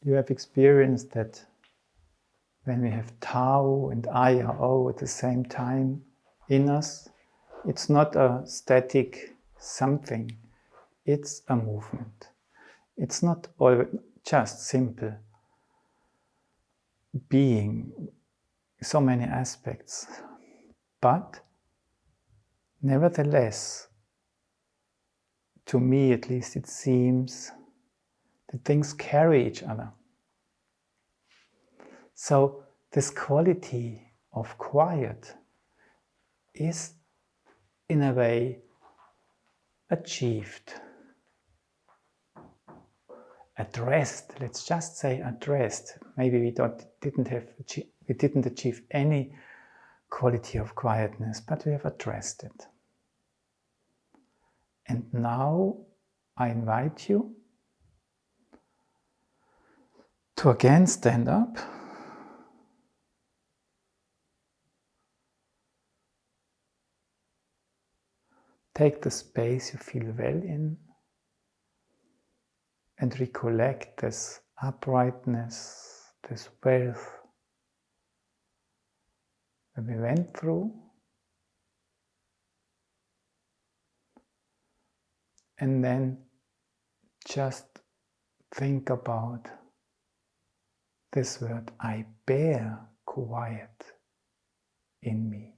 you have experienced that when we have Tao and I or O at the same time in us, it's not a static something, it's a movement. It's not always just simple being, so many aspects, but nevertheless, to me at least, it seems that things carry each other. So this quality of quiet is in a way achieved, addressed. Let's just say addressed. Maybe we didn't achieve any quality of quietness, but we have addressed it. And now I invite you to again stand up. Take the space you feel well in and recollect this uprightness, this wealth that we went through. And then just think about this word, I bear quiet in me.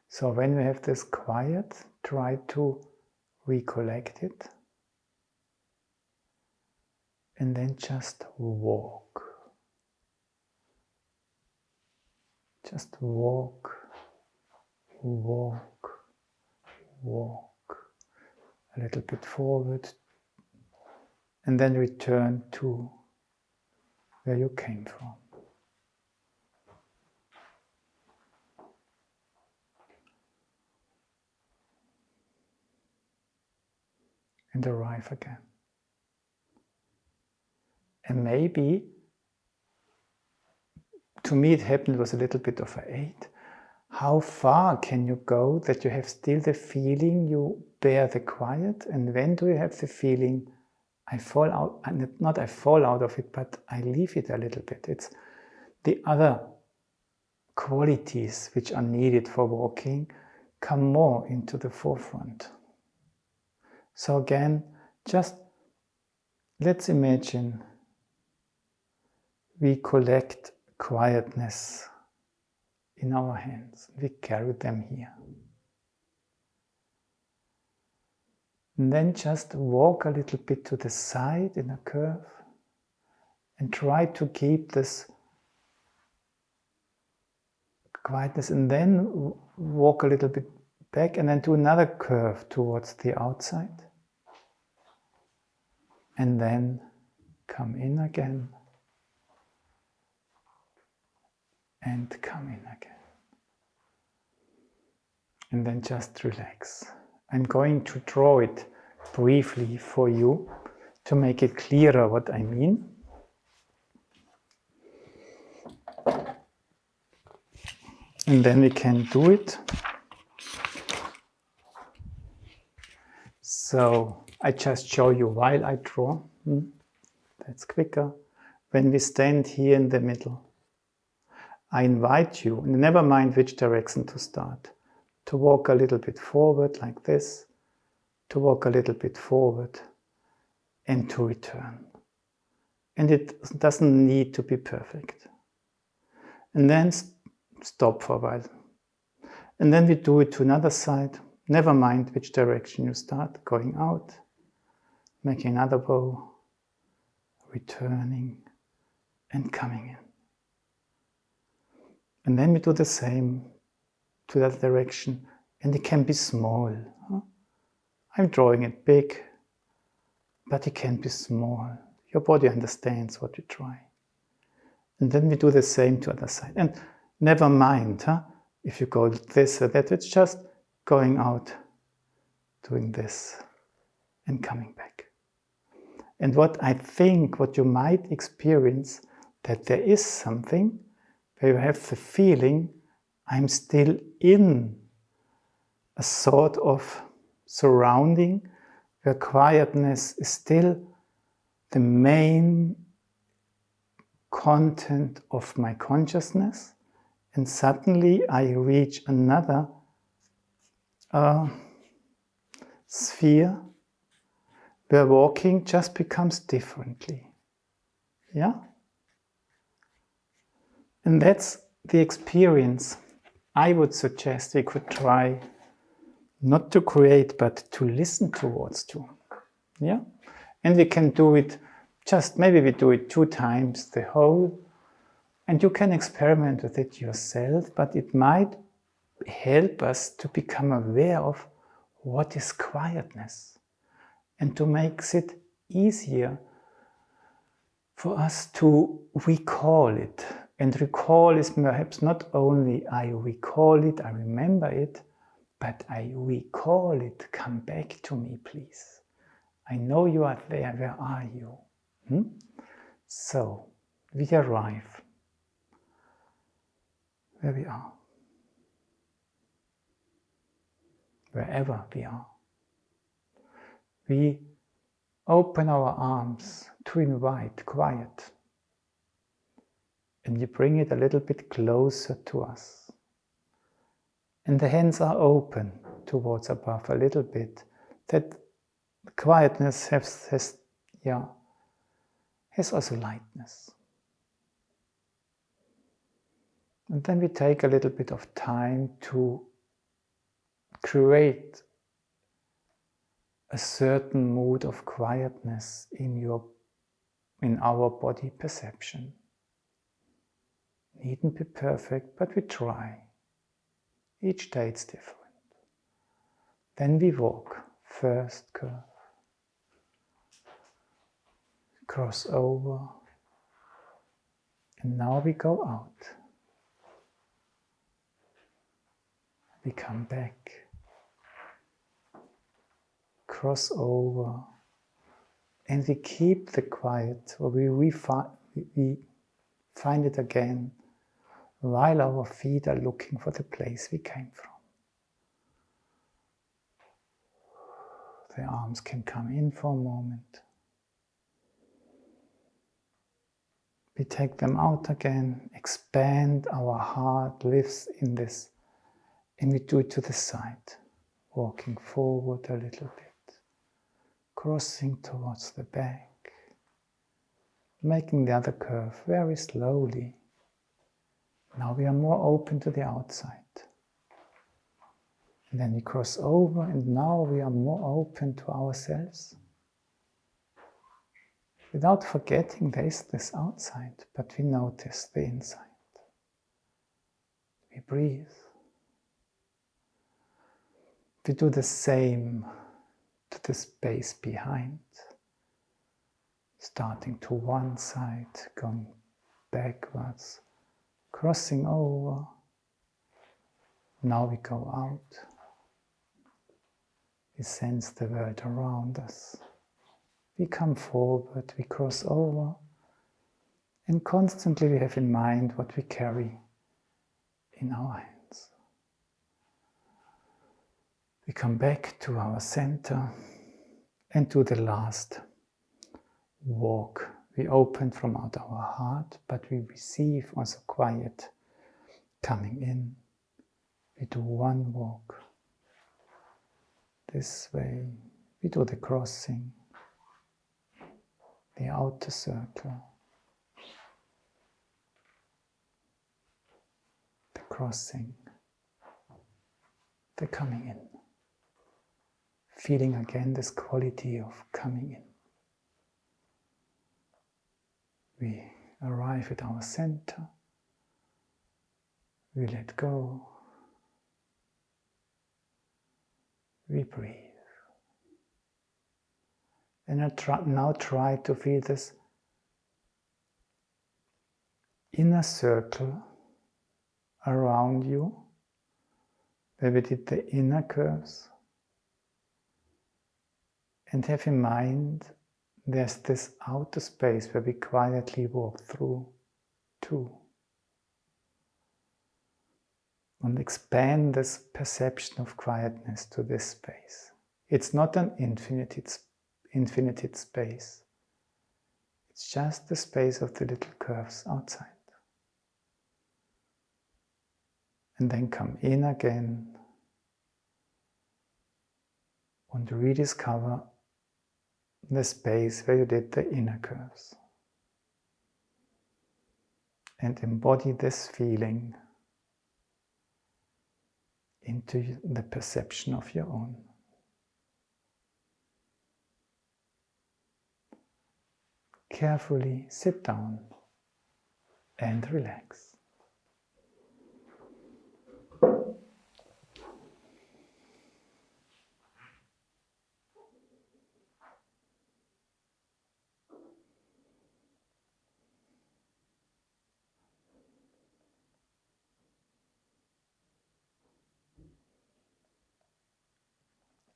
So when we have this quiet, try to recollect it and then just walk. Just walk, walk, walk. A little bit forward and then return to where you came from. And arrive again. And maybe, to me it happened, it was a little bit of an aid. How far can you go that you have still the feeling you bear the quiet? And when do you have the feeling, I fall out, not I fall out of it, but I leave it a little bit. It's the other qualities which are needed for walking come more into the forefront. So again, just let's imagine we collect quietness in our hands. We carry them here. And then just walk a little bit to the side in a curve and try to keep this quietness, and then walk a little bit back and then do another curve towards the outside. And then come in again and come in again. And then just relax. I'm going to draw it briefly for you to make it clearer what I mean. And then we can do it. So I just show you while I draw. That's quicker. When we stand here in the middle, I invite you, never mind which direction to start, to walk a little bit forward like this, to walk a little bit forward and to return. And it doesn't need to be perfect. And then stop for a while. And then we do it to another side. Never mind which direction you start, going out, making another bow, returning and coming in. And then we do the same to that direction, and it can be small. I'm drawing it big, but it can be small. Your body understands what you try. And then we do the same to the other side. And never mind if you go this or that, it's just going out, doing this, and coming back. And what I think, what you might experience, that there is something where you have the feeling, I'm still in a sort of surrounding where quietness is still the main content of my consciousness, and suddenly I reach another sphere where walking just becomes differently. Yeah? And that's the experience I would suggest we could try not to create, but to listen towards too. Yeah? And we can do it just, maybe we do it 2 times the whole, and you can experiment with it yourself, but it might help us to become aware of what is quietness and to make it easier for us to recall it. And recall is perhaps not only I recall it, I remember it, but I recall it. Come back to me, please. I know you are there. Where are you? So, we arrive where we are. Wherever we are. We open our arms to invite quiet. And you bring it a little bit closer to us. And the hands are open towards above a little bit. That quietness has also lightness. And then we take a little bit of time to create a certain mood of quietness in our body perception. Needn't be perfect, but we try. Each day it's different. Then we walk. First curve. Cross over. And now we go out. We come back. Cross over. And we keep the quiet, or we find it again while our feet are looking for the place we came from. The arms can come in for a moment. We take them out again, expand, our heart lives in this, and we do it to the side, walking forward a little bit, crossing towards the back, making the other curve very slowly. Now we are more open to the outside. And then we cross over, and now we are more open to ourselves. Without forgetting there is this outside, but we notice the inside. We breathe. We do the same to the space behind. Starting to one side, going backwards, crossing over. Now we go out. We sense the world around us. We come forward, we cross over, and constantly we have in mind what we carry in our hands. We come back to our center and do the last walk. We open from out our heart, but we receive also quiet coming in. We do one walk this way. We do the crossing, the outer circle, the crossing, the coming in. Feeling again this quality of coming in. We arrive at our center. We let go. We breathe. And now try to feel this inner circle around you, where we did the inner curves. And have in mind there's this outer space where we quietly walk through too. And expand this perception of quietness to this space. It's not an infinite space. It's just the space of the little curves outside. And then come in again and rediscover the space where you did the inner curves. And embody this feeling into the perception of your own. Carefully sit down and relax.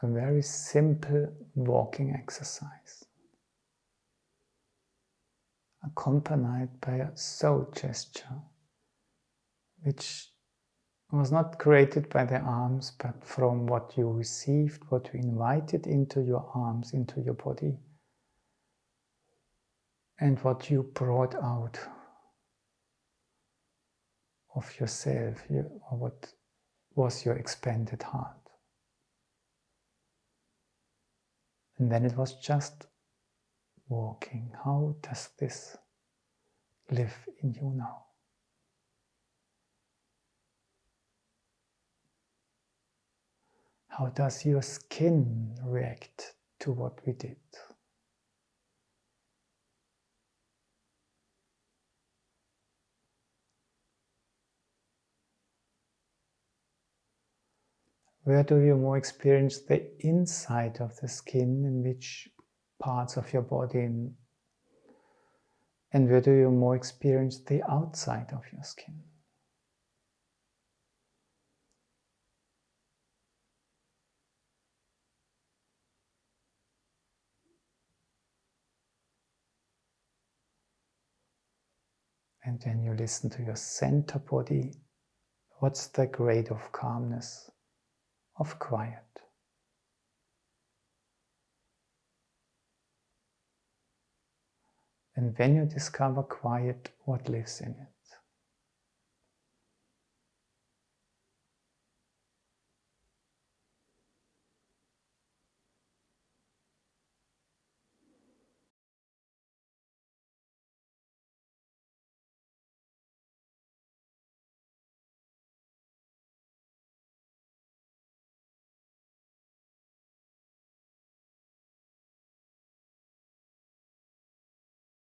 A very simple walking exercise, accompanied by a soul gesture, which was not created by the arms, but from what you received, what you invited into your arms, into your body, and what you brought out of yourself, or what was your expanded heart. And then it was just walking. How does this live in you now? How does your skin react to what we did? Where do you more experience the inside of the skin, in which parts of your body, and where do you more experience the outside of your skin? And then you listen to your center body. What's the grade of calmness, of quiet? And when you discover quiet, what lives in it?